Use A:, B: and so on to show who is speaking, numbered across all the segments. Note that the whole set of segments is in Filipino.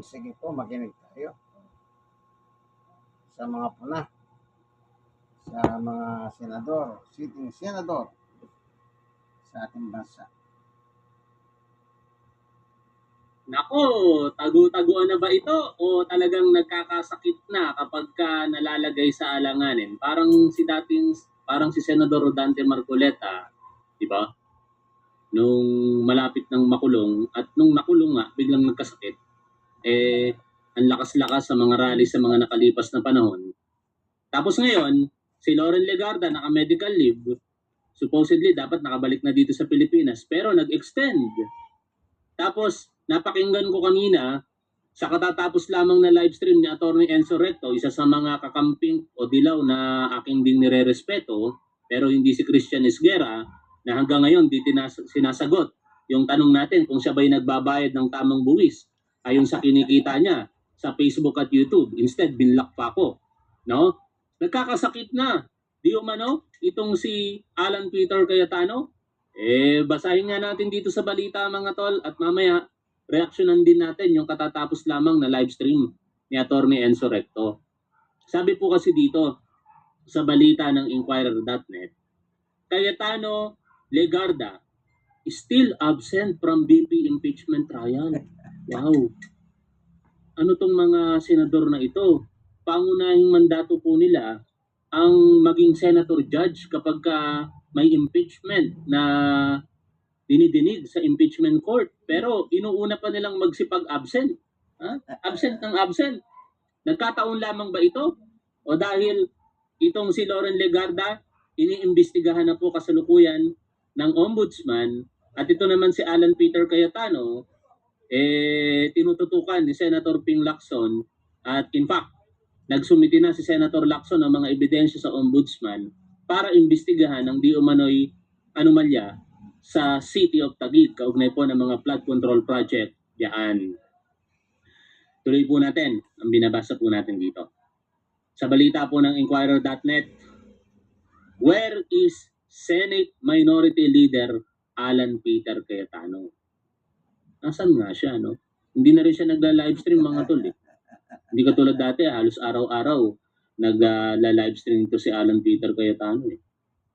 A: Sige po, makinig tayo sa mga puna, sa mga senador, sitting senador sa ating bansa.
B: Nako, tagu-taguan na ba ito o talagang nagkakasakit na kapag ka nalalagay sa alanganin? Parang si Senador Rodante Marcoleta, di ba? Nung malapit ng makulong at nung nakulong nga biglang nagkasakit. Ang lakas-lakas sa mga rally sa mga nakalipas na panahon. Tapos ngayon, si Loren Legarda naka-medical leave. Supposedly dapat nakabalik na dito sa Pilipinas pero nag-extend. Tapos napakinggan ko kanina sa katatapos lamang na live stream ni Atty. Enzo Recto, isa sa mga kakamping o dilaw na aking ding nirerespeto, pero hindi si Christian Esguerra, na hanggang ngayon di sinasagot yung tanong natin kung siya ba'y nagbabayad ng tamang buwis ayon sa kinikita niya sa Facebook at YouTube. Instead, binlock pa ako. No? Nagkakasakit na. Di umano, itong si Alan Peter Cayetano, basahin nga natin dito sa balita mga tol at mamaya reaksyonan din natin yung katatapos lamang na live stream ni Atty. Enzo Recto. Sabi po kasi dito sa balita ng Inquirer.net, Cayetano Legarda still absent from BP impeachment trial. Wow. Ano tong mga senador na ito? Pangunahing mandato po nila ang maging senator judge kapag may impeachment na dinidinig sa impeachment court. Pero inuuna pa nilang magsipag-absent. Absent ng absent. Nagkataon lamang ba ito? O dahil itong si Loren Legarda, iniimbestigahan na po kasalukuyan ng ombudsman, at ito naman si Alan Peter Cayetano, tinututukan ni Senator Ping Lacson, at in fact, nagsumiti na si Senator Lacson ng mga ebidensya sa ombudsman para imbestigahan ang di umano'y anomalya sa City of Taguig, kaugnay po ng mga flood control project diyan. Tuloy po natin ang binabasa po natin dito. Sa balita po ng Inquirer.net, where is Senate Minority Leader Alan Peter Cayetano? Nasaan nga siya, no? Hindi na rin siya nagla-livestream mga tol, eh. Hindi katulad dati, halos araw-araw nagla-livestream to si Alan Peter Cayetano, eh.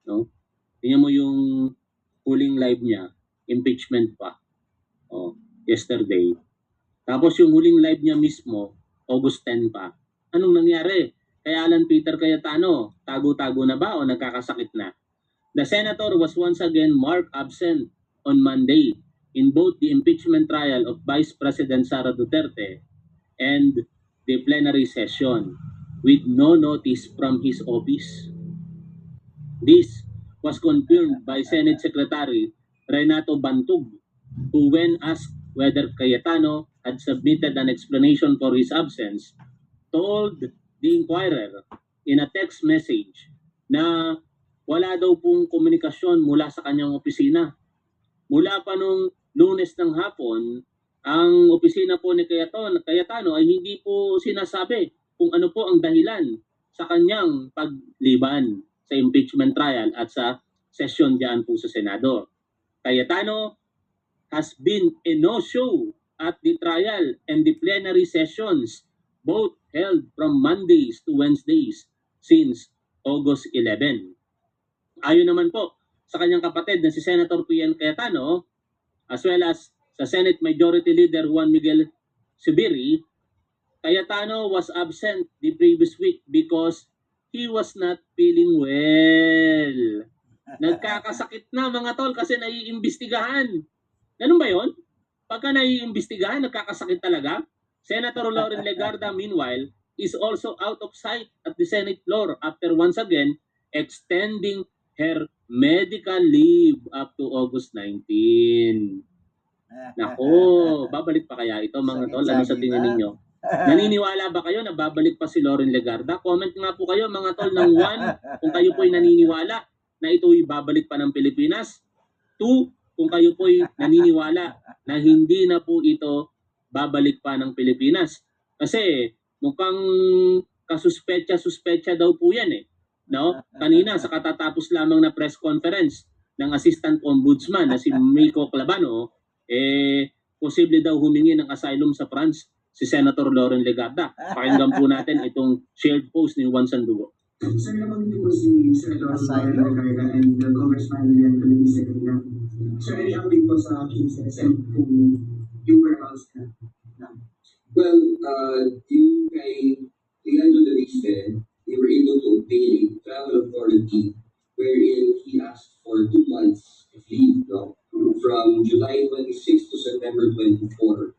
B: No? Tingnan mo yung huling live niya, impeachment pa. Yesterday. Tapos yung huling live niya mismo, August 10 pa. Anong nangyari? Kay Alan Peter Cayetano, tago-tago na ba o nagkakasakit na? The senator was once again marked absent on Monday in both the impeachment trial of Vice President Sara Duterte and the plenary session with no notice from his office. This was confirmed by Senate Secretary Renato Bantug, who when asked whether Cayetano had submitted an explanation for his absence, told the Inquirer in a text message na wala daw pong komunikasyon mula sa kanyang opisina. Mula pa nung Lunes ng hapon, ang opisina po ni Cayetano ay hindi po sinasabi kung ano po ang dahilan sa kanyang pagliban sa impeachment trial at sa session diyan po sa Senado. Cayetano has been a no-show at the trial and the plenary sessions, both held from Mondays to Wednesdays since August 11. Ayon naman po sa kanyang kapatid na si Senator P.N. Cayetano, as well as sa Senate Majority Leader Juan Miguel Zubiri, Cayetano was absent the previous week because he was not feeling well. Nagkakasakit na mga tol kasi naiimbestigahan. Ganun ba yon? Pagka naiimbestigahan, nagkakasakit talaga? Senator Loren Legarda, meanwhile, is also out of sight at the Senate floor after once again extending her medical leave up to August 19. Nako, babalik pa kaya ito mga tol? Ano sa tingin ninyo? Naniniwala ba kayo na babalik pa si Loren Legarda? Comment nga po kayo mga tol ng 1 kung kayo po'y naniniwala na ito'y babalik pa ng Pilipinas. 2, kung kayo po'y naniniwala na hindi na po ito babalik pa ng Pilipinas. Kasi mukhang kasuspecha daw po yan, eh. No? Kanina sa katatapos lamang na press conference ng Assistant Ombudsman na si Miko Clavano, posible daw humingi ng asylum sa France si Senator Loren Legarda. Pakinggan po natin itong shared post ni Juan Sandugo.
C: Sir, naman po si Senator Legarda and Congressman Lilian Calabisa kanina. Sir, any update po sa cases and kung yung whereabouts na?
D: Well, yung kay Leandro Daviste, they were able to obtain a travel authority wherein he asked for 2 months of leave, no? From July 26 to September 24.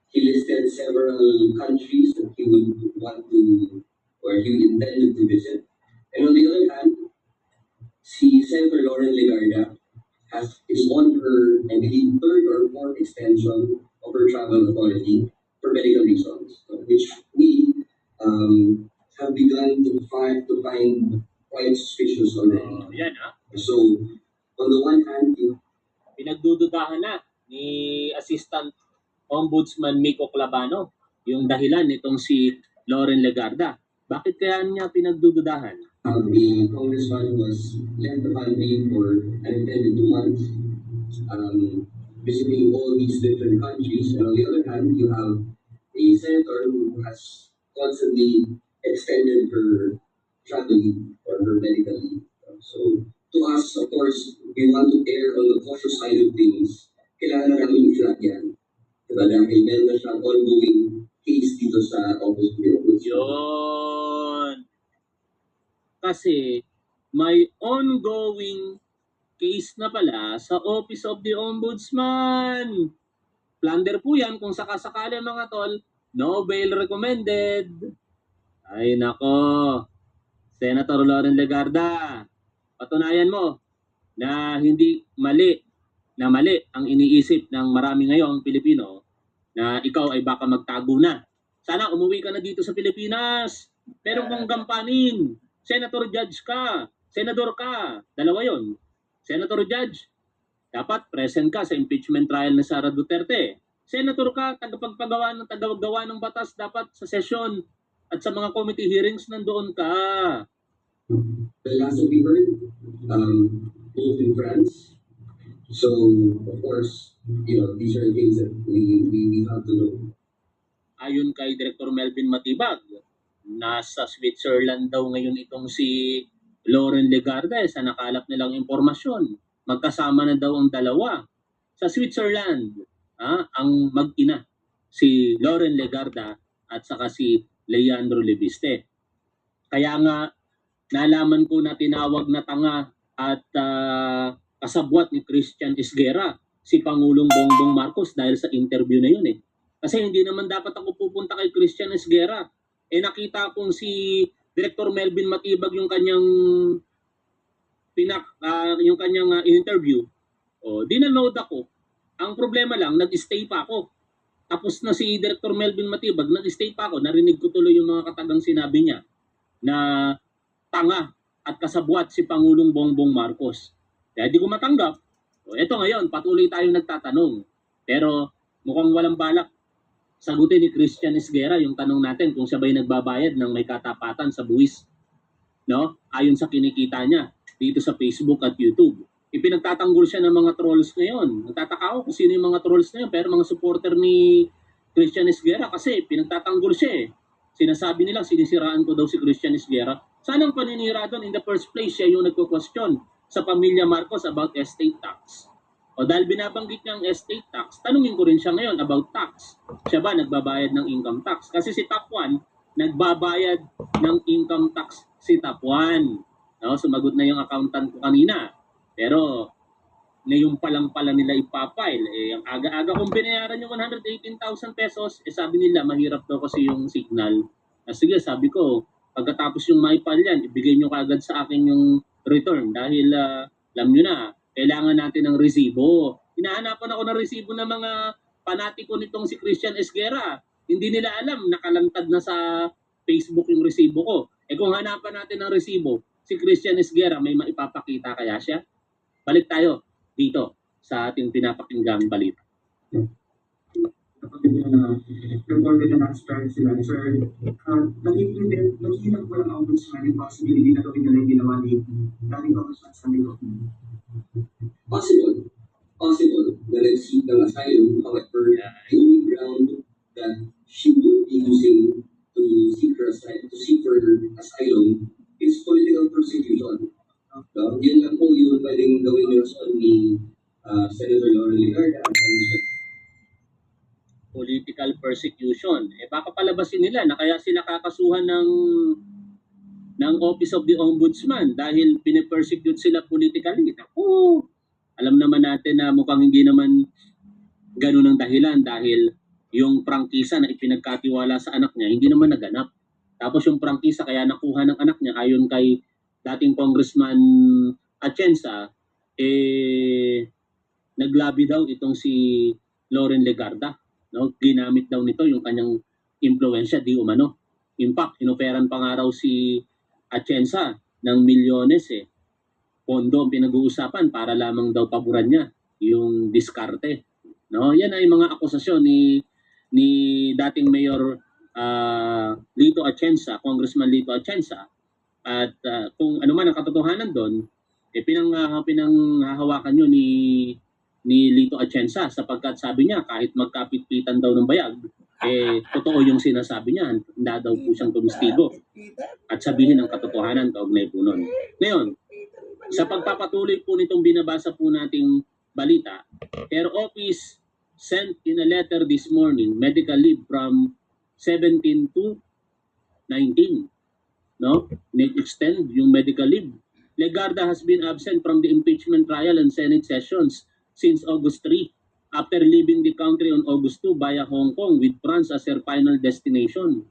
D: He listed several countries that he would want to, or he intended to visit. And on the other hand, si Senator Loren Legarda is on her, I believe, 3rd or 4th extension of her travel authority for medical reasons, which we have begun to find quite suspicious already.
B: Yan ha.
D: So, on the one hand,
B: Pinagdududahan na ni Assistant Ombudsman Miko Clavano yung dahilan nitong si Loren Legarda. Bakit kaya niya pinagdududahan?
D: the congressman was left upon leave for an intended 2 months, visiting all these different countries. And on the other hand, you have a senator who has constantly extended her travel leave or her medical leave. So, to us, of course, we want to err on the cautious side of things. Kailangan na namin i-flag yan. Diba? Dahil meron na siyang ongoing case dito sa Office of the Ombudsman.
B: Yun. Kasi may ongoing case na pala sa Office of the Ombudsman. Plunder po yan kung sakasakali mga tol. No bail recommended. Ay nako. Senator Loren Legarda, patunayan mo na hindi mali ang iniisip ng marami ngayong Pilipino na ikaw ay baka magtago na. Sana umuwi ka na dito sa Pilipinas. Meron kang gampanin. Senator Judge ka. Senador ka. Dalawa yon. Senator Judge, dapat present ka sa impeachment trial ni Sara Duterte. Senator ka, tagagawa ng batas, dapat sa session at sa mga committee hearings nandoon ka.
D: The last we heard, both in France. So, of course, these are things that we have to know.
B: Ayon kay Director Melvin Matibag, nasa Switzerland daw ngayon itong si Loren Legarda sa nakalap nilang impormasyon. Magkasama na daw ang dalawa sa Switzerland. Ang mag-ina, si Loren Legarda at saka si Leandro Leviste. Kaya nga, nalaman ko na tinawag na tanga at kasabwat ni Christian Esguerra si Pangulong Bongbong Marcos dahil sa interview na yun eh. Kasi hindi naman dapat ako pupunta kay Christian Esguerra. Nakita kong si Director Melvin Matibag yung kanyang interview. Dinanood ako. Ang problema lang, nag-stay pa ako. Tapos na si Director Melvin Matibag, nag-stay pa ako. Narinig ko tuloy yung mga katagang sinabi niya na tanga at kasabwat si Pangulong Bongbong Marcos. Kaya di ko matanggap. Eto ngayon, patuloy tayong nagtatanong. Pero mukhang walang balak sagutin ni Christian Esguerra yung tanong natin kung siya ba'y nagbabayad ng may katapatan sa buwis. No? Ayon sa kinikita niya dito sa Facebook at YouTube. Ipinagtatanggol siya ng mga trolls ngayon. Nagtataka ako kung sino yung mga trolls na yun, pero mga supporter ni Christian Esguerra kasi pinagtatanggol siya eh. Sinasabi nila sinisiraan ko daw si Christian Esguerra. Saan ang paninira doon? In the first place, siya yung nagko-question sa pamilya Marcos about estate tax. O dahil binabanggit niya ang estate tax, tanungin ko rin siya ngayon about tax. Siya ba nagbabayad ng income tax? Kasi si Top 1, nagbabayad ng income tax si Top 1. No? Sumagot na yung accountant ko kanina. Pero ngayon pa lang pala nila ipapile. Ang aga-aga kong binayaran yung 118,000 pesos, sabi nila mahirap daw kasi yung signal. Sige, sabi ko, pagkatapos yung maipal yan, ibigay nyo kagad sa akin yung return dahil alam nyo na, kailangan natin ng resibo. Hinahanapan ako ng resibo ng mga panatiko nitong si Christian Esguerra. Hindi nila alam, nakalantad na sa Facebook yung resibo ko. Kung hanapan natin ng resibo, si Christian Esguerra may maipapakita kaya siya? Balik tayo dito sa ating pinapakinggang balita.
C: Kapag reported na transparency lang, sir, nakikita ko lang ang ombudsman yung possibility na gawin nila yung ginawa ni dating Congressman Sandico.
D: Possible na nag-seek ng asylum, however, the only ground that she
B: political persecution. Baka palabasin nila na kaya sila kakasuhan ng Office of the Ombudsman dahil pinipersecute sila politically. Naku, alam naman natin na mukhang hindi naman ganun ang dahilan dahil yung prangkisa na ipinagkatiwala sa anak niya hindi naman naganap. Tapos yung prangkisa kaya nakuha ng anak niya ayon kay dating Congressman Atienza, naglabi daw itong si Loren Legarda. No? Ginamit daw nito yung kanyang impluensya di umano. In fact, inoperan pa nga raw si Atienza ng milyones pondo ang pinag-uusapan para lamang daw paboran niya yung diskarte. No, yan ay mga akusasyon ni dating Mayor Lito Atienza, Congressman Lito Atienza. At kung ano man ang katotohanan doon, pinanghahawakan nyo ni Lito Atienza sapagkat sabi niya kahit magkapit-pitan daw ng bayag, totoo yung sinasabi niya, handa daw po siyang tumistigo at sabihin ang katotohanan kaugnay po nun. Ngayon, sa pagpapatuloy po nitong binabasa po nating balita, her office sent in a letter this morning medical leave from 17 to 19. No? Extend yung medical leave. Legarda has been absent from the impeachment trial and Senate sessions since August 3 after leaving the country on August 2 via Hong Kong with France as her final destination.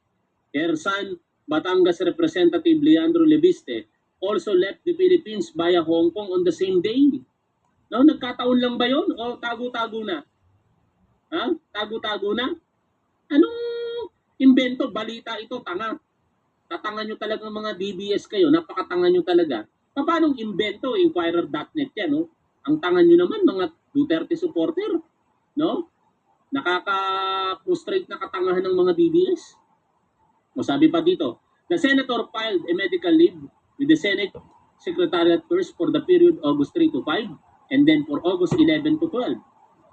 B: Her son, Batangas Representative Leandro Leviste, also left the Philippines via Hong Kong on the same day. No, nagkataon lang ba yun? O tago-tago na? Ha? Tago-tago na? Anong imbento? Balita ito, tanga. Tatangan nyo talaga mga DBS kayo. Napakatanga nyo talaga. Paano imbento? Inquirer.net yan, no? Ang tanga nyo naman, mga Duterte supporter. No? Nakaka-frustrate na katangahan ng mga DBS. O sabi pa dito, the senator filed a medical leave with the Senate Secretariat first for the period August 3 to 5 and then for August 11 to 12.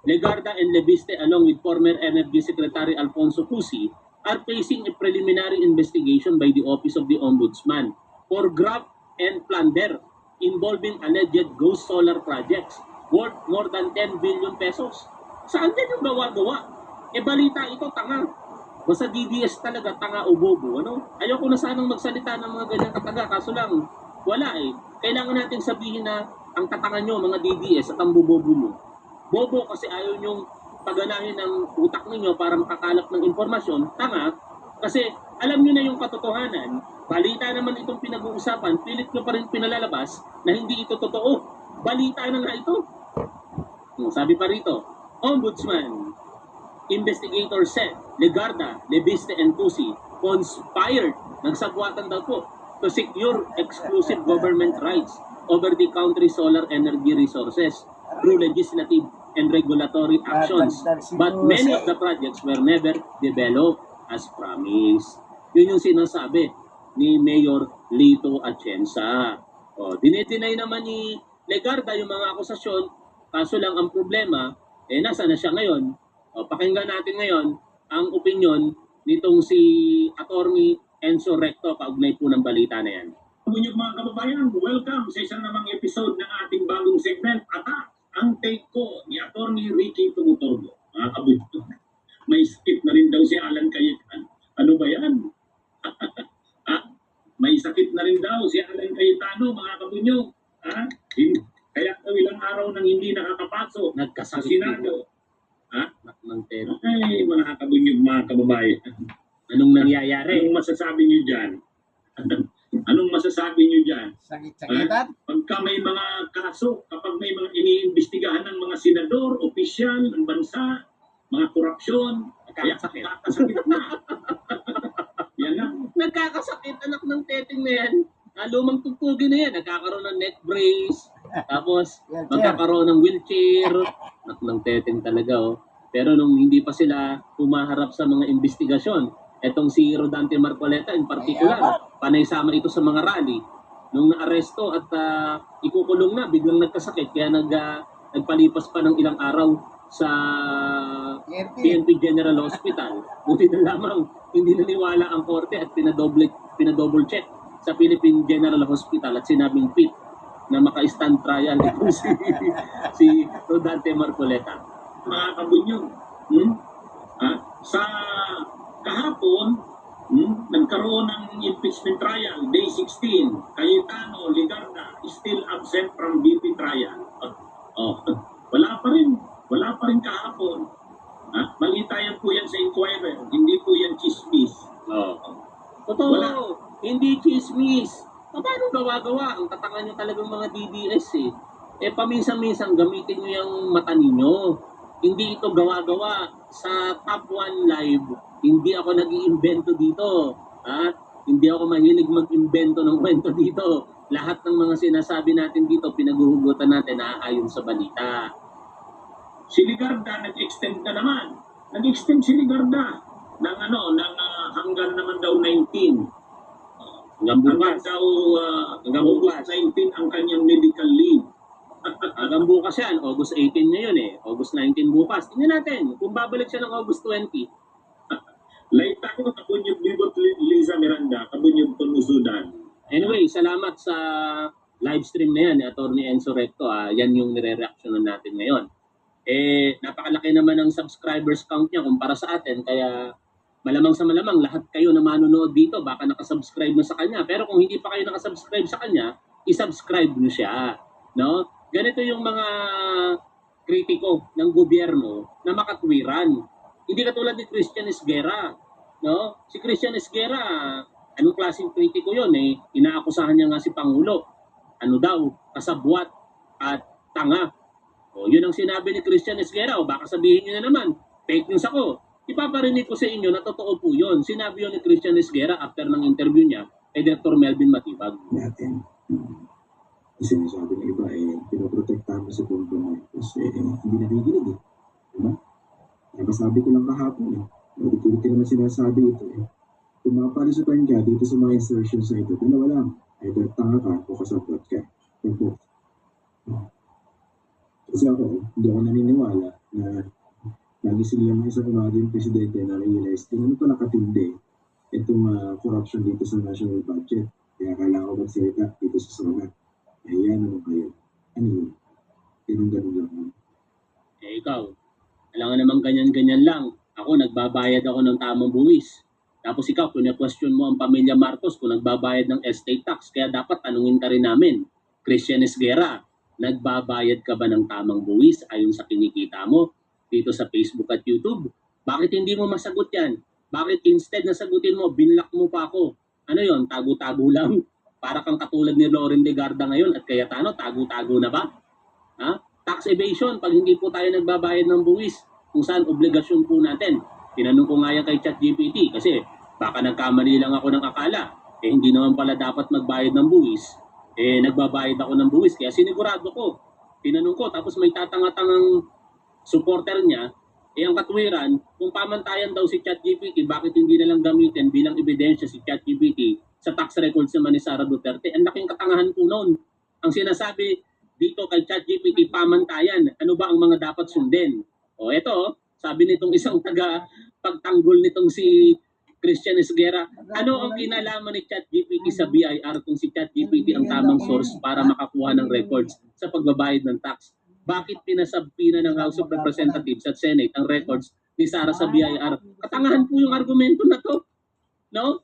B: Legarda and Leviste along with former Energy Secretary Alfonso Cusi are facing a preliminary investigation by the Office of the Ombudsman for graft and plunder involving alleged ghost solar projects worth more than 10 billion pesos. Saan din yung gawa-gawa? Balita ito, tanga. Basta DDS talaga, tanga o bobo. Ano? Ayoko na sanang magsalita ng mga ganyang kataga, kaso lang, wala Kailangan natin sabihin na ang katanga nyo, mga DDS, at ang bobobo mo. Bobo kasi ayaw nyong paganahin ng utak ninyo para makakalap ng impormasyon. Tanga, kasi alam nyo na yung katotohanan. Balita naman itong pinag-uusapan, pilit nyo pa rin pinalalabas na hindi ito totoo. Balita na nga ito. Sabi pa rito, Ombudsman, investigator said, Legarda, Leviste, and Cusi conspired, nagsabwatan daw po, to secure exclusive government rights over the country's solar energy resources through legislative and regulatory actions. But many of the projects were never developed as promised. Yun yung sinasabi ni Mayor Lito Atienza. Dinedeny naman ni Legarda yung mga akusasyon, kaso lang ang problema, nasa na siya ngayon. Pakinggan natin ngayon ang opinion nitong si Attorney Enzo Recto kaugnay po ng balita na yan.
E: Mga kababayan, welcome sa isang namang episode ng ating bagong segment, Attack! Ang take ko ni Attorney Ricky Tumutorgo. Mga kabuto, may sakit na rin daw si Alan Cayetano. Ano ba yan? May sakit na rin daw si Alan Cayetano, mga kabunyo. Kaya ilang araw nang hindi nakakapasok sa Senado. Ay, mga kabunyog, mga kababayan.
B: Anong nangyayari?
E: Anong masasabi niyo dyan? Anong masasabi niyo dyan?
A: Sakit-sakitan?
E: Pagka may mga kaso, kapag may mga iniimbestigahan ng mga senador, opisyal ng bansa, mga korupsyon, kaya nakakasakit na. Yan na.
B: Nagkakasakit, anak ng teteng na yan. Lumang tugtugin na yan. Nagkakaroon ng neck brace, tapos magkakaroon ng wheelchair. Anak ng teteng talaga. Pero nung hindi pa sila humaharap sa mga investigasyon, etong si Rodante Marcoleta in particular, panay sama ito sa mga rally. Nung naaresto at ikukulong na, biglang nagkasakit. Kaya nagpalipas pa ng ilang araw sa PNP General Hospital. Buti na lamang hindi naniwala ang korte at pinadouble check sa Philippine General Hospital at sinabing fit na maka-stand trial si Rodante Marcoleta.
E: Mga kabunyog, Sa kahapon, nagkaroon ng impeachment trial, day 16. Cayetano, Ligarda, still absent from BP trial. Wala pa rin kahapon. Malita yan po yan sa Inquirer, hindi po yan chismis.
B: Totoo,
E: Wala.
B: hindi chismis. Paano gawa-gawa? Ang katanga nyo talagang mga DDS paminsan-minsan gamitin nyo yung mata ninyo. Hindi ito gawa-gawa. Sa Top 1 Live, hindi ako nag-iimbento dito. Hindi ako mahilig mag-imbento ng kwento dito. Lahat ng mga sinasabi natin dito, pinaguhugutan natin ayon sa balita.
E: Si Ligarda nag-extend na naman. Nag-extend si Ligarda ng hanggang naman daw 19.
B: Hanggang
E: Hanggang
B: bukas.
E: daw
B: Hanggang
E: August
B: bukas.
E: 19 ang kanyang medical leave.
B: Hanggang bukas yan. August 18 ngayon August 19 bukas. Tingnan natin kung babalik siya ng August 20.
E: Laita ko kabunyog libot Liza Miranda, kabunyog Tunusudan.
B: Anyway, salamat sa live stream na yan ni Atty. Enzo Recto. Yan yung nire-reactionan natin ngayon. Napakalaki naman ng subscribers count niya kumpara sa atin. Kaya malamang sa malamang lahat kayo na manonood dito baka nakasubscribe na sa kanya. Pero kung hindi pa kayo nakasubscribe sa kanya, isubscribe nyo siya. No? Ganito yung mga kritiko ng gobyerno na makatwiran. Hindi katulad ni Christian Esguerra. No? Si Christian Esguerra, anong klaseng kritiko yun? Inaakusahan niya nga si Pangulo. Ano daw? Kasabwat at tanga. Yun ang sinabi ni Christian Esguerra. Baka sabihin niyo na naman, fake news ako. Ipaparinig ko sa inyo na totoo po yun. Sinabi yun ni Christian Esguerra after ng interview niya kay Dr. Melvin Matibag.
F: Natin. Sinasabi ng iba, pinoprotektahan mo si Bongbong Marcos. Hindi nakikinig Diba? Napasabi ko lang kahapon Ulit-ulit ko naman sinasabi ito Kung mapalisutan ka dito sa mga insertions na ito, dalawa lang. Either tanga ka o kasabot ka. Opo. Kasi hindi ako naniniwala na lagi sila mga isang umaging presidente na realize kung ano pala katindi itong corruption dito sa national budget. Kaya kailangan ko magsalita dito sa zona. Ayan naman kayo. Ano yun? Ganun lang.
B: Ikaw, alam naman ganyan-ganyan lang. Ako, nagbabayad ako ng tamang buwis. Tapos ikaw, question mo ang pamilya Marcos kung nagbabayad ng estate tax. Kaya dapat tanungin ka rin namin, Christian Esguerra, nagbabayad ka ba ng tamang buwis ayon sa kinikita mo dito sa Facebook at YouTube? Bakit hindi mo masagot yan? Bakit instead na sagutin mo, binlock mo pa ako? Ano yon? Tago-tago lang? Para kang katulad ni Loren Legarda ngayon at Cayetano, tago-tago na ba? Tax evasion, pag hindi po tayo nagbabayad ng buwis, kung saan obligasyon po natin. Tinanong ko nga yan kay ChatGPT kasi baka nagkamali lang ako ng akala. Hindi naman pala dapat magbayad ng buwis. Nagbabayad ako ng buwis kaya sinigurado ko. Tinanong ko tapos may tatanga-tangang supporter niya. Ang katwiran, kung pamantayan daw si ChatGPT, bakit hindi na lang gamitin bilang ebidensya si ChatGPT sa tax records naman ni Sara Duterte? Ang laking katangahan po noon. Ang sinasabi dito kay ChatGPT, pamantayan. Ano ba ang mga dapat sundin? Eto, sabi nitong isang pagtanggol nitong si Christian Esguerra, ano ang kinalaman ni ChatGPT sa BIR kung si ChatGPT ang tamang source para makakuha ng records sa pagbabayad ng tax? Bakit pinasabpina ng House of Representatives at Senate ang records ni Sara sa BIR? Katangahan po yung argumento na to. No?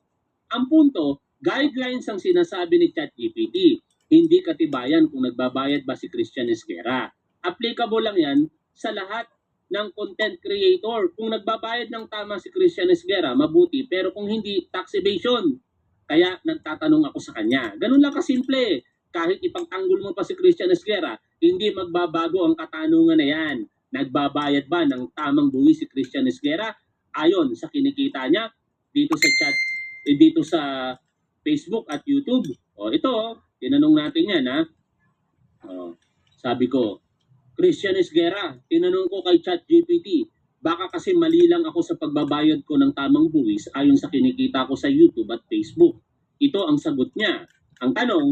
B: Ang punto, guidelines ang sinasabi ni ChatGPT. Hindi katibayan kung nagbabayad ba si Christian Esguerra. Applicable lang yan sa lahat ng content creator. Kung nagbabayad ng tama si Christian Esguerra, mabuti. Pero kung hindi, tax evasion. Kaya nagtatanong ako sa kanya. Ganun lang kasimple. Kahit ipagtanggol mo pa si Christian Esguerra, hindi magbabago ang katanungan na yan. Nagbabayad ba ng tamang buwis si Christian Esguerra? Ayon sa kinikita niya dito sa dito sa Facebook at YouTube. Ito, tinanong natin yan sabi ko, Christian Esguerra, tinanong ko kay ChatGPT, baka kasi mali lang ako sa pagbabayad ko ng tamang buwis ayon sa kinikita ko sa YouTube at Facebook. Ito ang sagot niya. Ang tanong,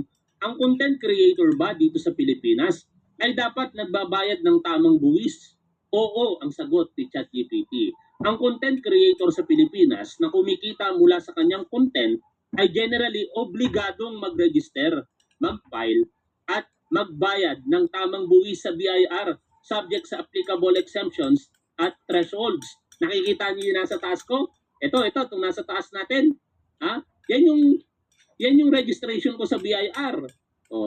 B: ang content creator ba dito sa Pilipinas ay dapat nagbabayad ng tamang buwis? Oo, ang sagot ni ChatGPT. Ang content creator sa Pilipinas na kumikita mula sa kanyang content ay generally obligadong mag-register, mag-file, at magbayad ng tamang buwis sa BIR subject sa applicable exemptions at thresholds. Nakikita niyo yung nasa taas ko? Ito, itong nasa taas natin. Ha? Yan yung registration ko sa BIR.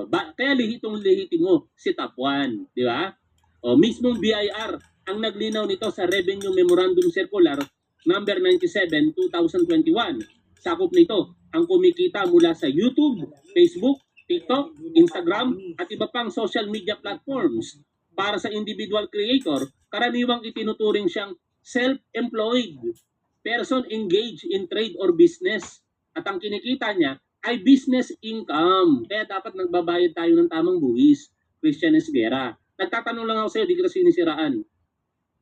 B: Kaya lihitin mo si Top 1, di ba? Mismong BIR ang naglinaw nito sa Revenue Memorandum Circular number 97, 2021. Sakop nito ang kumikita mula sa YouTube, Facebook, TikTok, Instagram, at iba pang social media platforms. Para sa individual creator, karaniwang itinuturing siyang self-employed, person engaged in trade or business. At ang kinikita niya ay business income. Kaya dapat nagbabayad tayo ng tamang buwis. Christian Esguera. Nagtatanong lang ako sa iyo, di kita sinisiraan.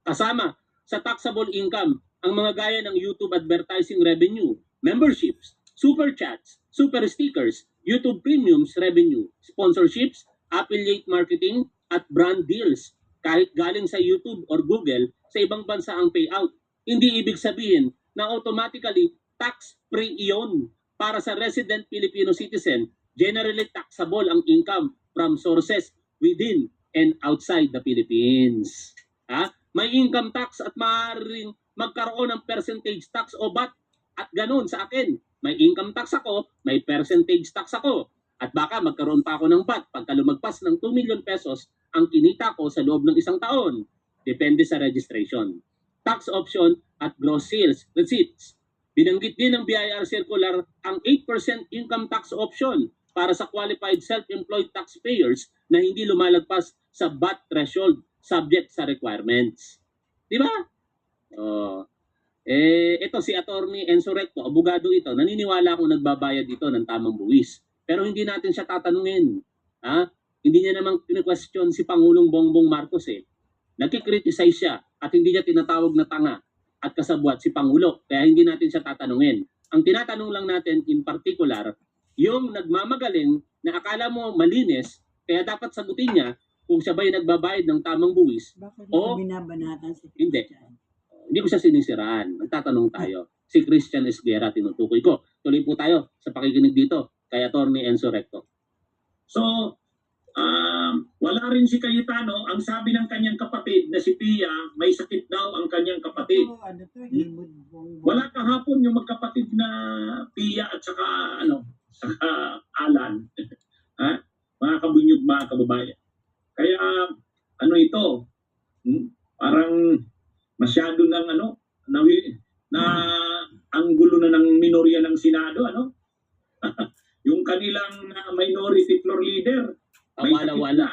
B: Kasama sa taxable income, ang mga gaya ng YouTube advertising revenue, memberships, super chats, super stickers, YouTube premiums revenue, sponsorships, affiliate marketing, at brand deals. Kahit galing sa YouTube or Google, sa ibang bansa ang payout. Hindi ibig sabihin na automatically tax-free iyon. Para sa resident Filipino citizen, generally taxable ang income from sources within and outside the Philippines. May income tax at maaaring magkaroon ng percentage tax o VAT. At ganun sa akin, may income tax ako, may percentage tax ako. At baka magkaroon pa ako ng VAT pagka lumagpas ng 2 million pesos ang kinita ko sa loob ng isang taon. Depende sa registration. Tax option at gross sales receipts. Binanggit din ng BIR Circular ang 8% income tax option para sa qualified self-employed taxpayers na hindi lumalagpas sa VAT threshold subject sa requirements. Di ba? Ito si Attorney Enzo Recto, abogado ito, naniniwala akong nagbabayad dito ng tamang buwis. Pero hindi natin siya tatanungin. Hindi niya namang pine-question si Pangulong Bongbong Marcos Nakikriticize siya at hindi niya tinatawag na tanga at kasabwat si Pangulo. Kaya hindi natin siya tatanungin. Ang tinatanong lang natin in particular, yung nagmamagaling na akala mo malinis, kaya dapat sagutin niya kung siya ba'y nagbabayad ng tamang buwis.
G: Bakit
B: O
G: binabanatan si
B: hindi.
G: Christian?
B: Hindi ko siya sinisiraan. Nagtatanong tayo. Si Christian Esguera tinutukoy ko. Tuloy po tayo sa pakikinig dito kay Attorney Enzo Recto.
E: So, wala rin si Cayetano. Ang sabi ng kanyang kapatid na si Pia, may sakit daw ang kanyang kapatid.
G: Ano to, himod bongbong.
E: Wala kahapon yung magkapatid na Pia at saka Alan. Mga kabunyog, mga kababayan. Kaya ito, parang masyado ng na ang gulo na ng minorya ng Senado, yung kanilang minority floor leader.
B: Wala.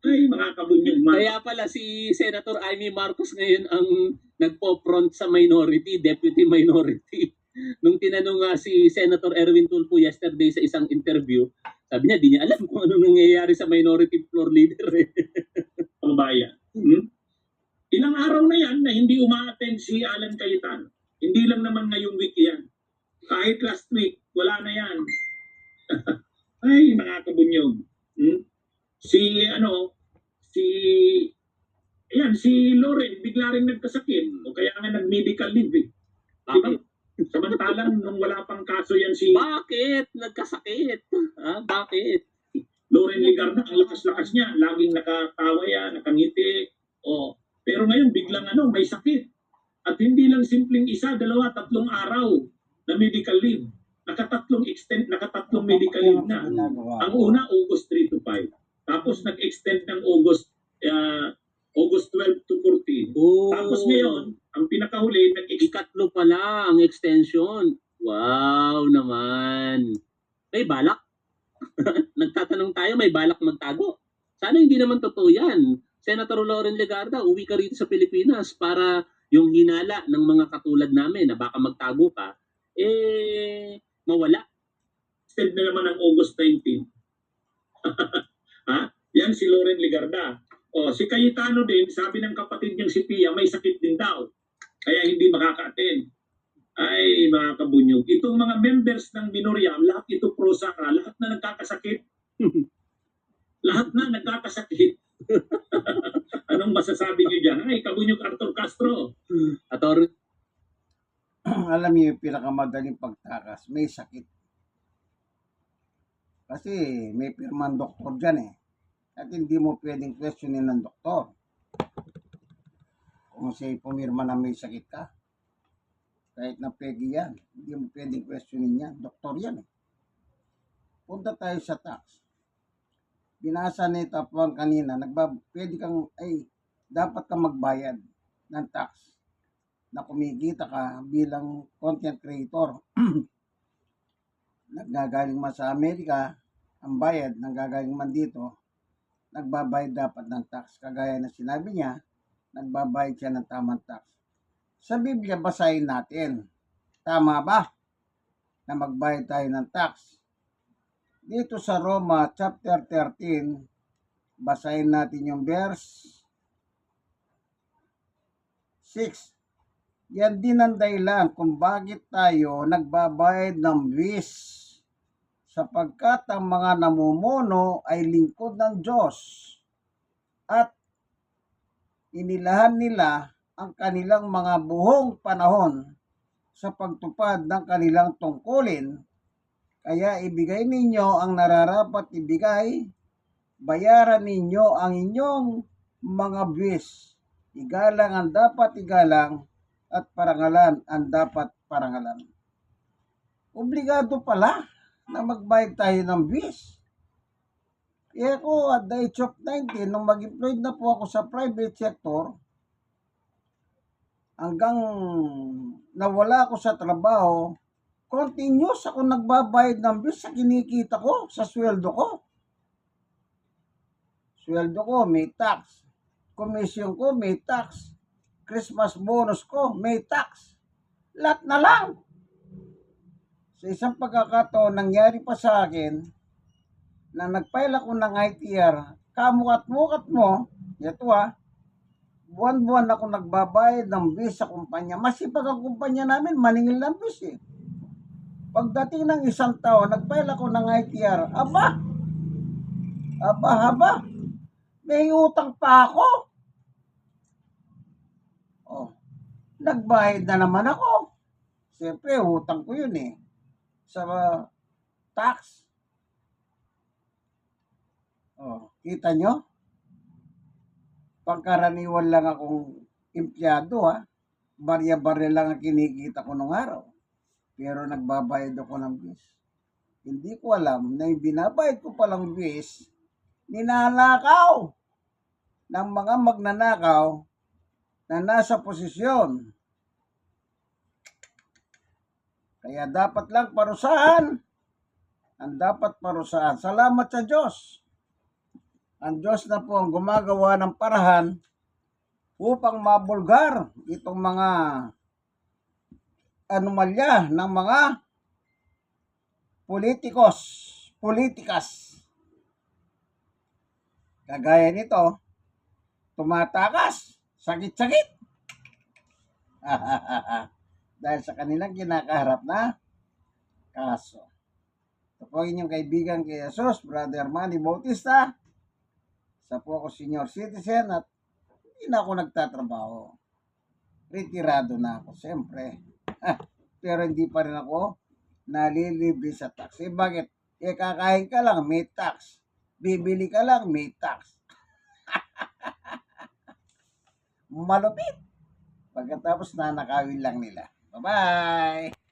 E: Ay, mga kabunyog,
B: Kaya pala si Senator Amy Marcos ngayon ang nagpo-front sa minority, deputy minority. Nung tinanong nga si Senator Erwin Tulfo yesterday sa isang interview, sabi niya, di niya alam kung ano nangyayari sa minority floor leader.
E: Kababayan. Ilang araw na yan na hindi umaattend si Alan Cayetano. Hindi lang naman ngayong week yan. Kahit last week, wala na yan. Ay, mga kabunyog. Si Loren, bigla rin nagkasakit. O kaya nga nag-medical leave.
B: Bakit?
E: Samantalang nung wala pang kaso yan si
B: Bakit? Nagkasakit. Bakit?
E: Loren Ligarda, ang lakas-lakas niya. Laging nakatawa yan, nakangiti. Pero ngayon, biglang may sakit. At hindi lang simpleng 1, 2, 3 araw na medical leave. Nakatatlong medical leave na. Ang una, August 3 to 5. Tapos nag-extend ng August 12 to 14. Tapos ngayon, ang pinakahuli,
B: Ikatlo pala ang extension. Wow naman. May balak? Nagtatanong tayo, may balak magtago? Sana hindi naman totoo yan. Senator Loren Legarda, uwi ka rito sa Pilipinas para yung hinala ng mga katulad namin na baka magtago ka, mawala.
E: extend na naman ng August 19. Yan si Loren Ligarda. Si Cayetano din, sabi ng kapatid niyang si Pia, may sakit din daw. Kaya hindi makaka-attend. Ay, mga kabunyog. Itong mga members ng minorya, lahat ito pro-saka, lahat na nagkakasakit. Lahat na nagkakasakit. Anong masasabi niyo dyan? Ay, kabunyog Arthur Castro.
A: Alam niyo yung pinakamadaling pagtakas, may sakit. Kasi may pirman doktor dyan At hindi mo pwedeng questionin ng doktor. mo siya pumirma na may sakit ka. Kahit na pegi yan. Hindi mo pwedeng questionin yan. Doktor yan eh. Punta tayo sa tax. Binasa ni Tapuan kanina, pwede kang, dapat kang magbayad ng tax na kumikita ka bilang content creator. Naggagaling man sa Amerika, ang bayad, nanggagaling man dito, nagbabayad dapat ng tax. Kagaya na sinabi niya, nagbabayad siya ng tamang tax. Sa Biblia, basahin natin. Tama ba na magbayad tayo ng tax? Dito sa Roma chapter 13, basahin natin yung verse 6. Yan din ang dahilan kung bakit tayo nagbabayad ng buwis, sapagkat ang mga namumuno ay lingkod ng Diyos at inilahan nila ang kanilang mga buhong panahon sa pagtupad ng kanilang tungkulin. Kaya ibigay ninyo ang nararapat ibigay, bayaran ninyo ang inyong mga buwis, igalang ang dapat igalang, at parangalan ang dapat parangalan. Obligado pala na magbayad tayo ng buwis. Kaya ako at the age of 19, nung mag-employed na po ako sa private sector, hanggang nawala ako sa trabaho, continuous ako nagbabayad ng buwis sa kinikita ko, sa sweldo ko. Sweldo ko, may tax. Commission ko, may tax. Christmas bonus ko, may tax. Lahat na lang. Sa isang pagkakataon, nangyari pa sa akin na nag-file ako ng ITR, kamukat-mukat mo, ito buwan-buwan ako nagbabayad ng buwis sa kumpanya. Masipag ang kumpanya namin, maningil ng buwis eh. Pagdating ng isang taon, nag-file ako ng ITR, aba, may utang pa ako. Nagbayad na naman ako. Siyempre, utang ko yun eh. Sa tax. Kita nyo? Pangkaraniwan lang akong empleyado Barya-barya lang ang kinikita ko nung araw. Pero nagbabayad ako ng buwis. Hindi ko alam na yung binabayad ko palang buwis, ninanakaw ng mga magnanakaw na nasa posisyon. Kaya dapat lang parusahan. Ang dapat parusahan. Salamat sa Diyos. Ang Diyos na po ang gumagawa ng parahan upang mabulgar itong mga anomalya ng mga politikas. Kagaya nito, tumatakas, sakit-sakit. Dahil sa kanilang kinakaharap na kaso. Ito po inyong kaibigan kay Jesus, Brother Manny Bautista. Isa po ako senior citizen at hindi na ako nagtatrabaho. Retirado na ako, siyempre. Pero hindi pa rin ako nalilibre sa tax. Bakit? Kakain ka lang, may tax. Bibili ka lang, may tax. Malupit. Pagkatapos nanakawin lang nila. Bye-bye!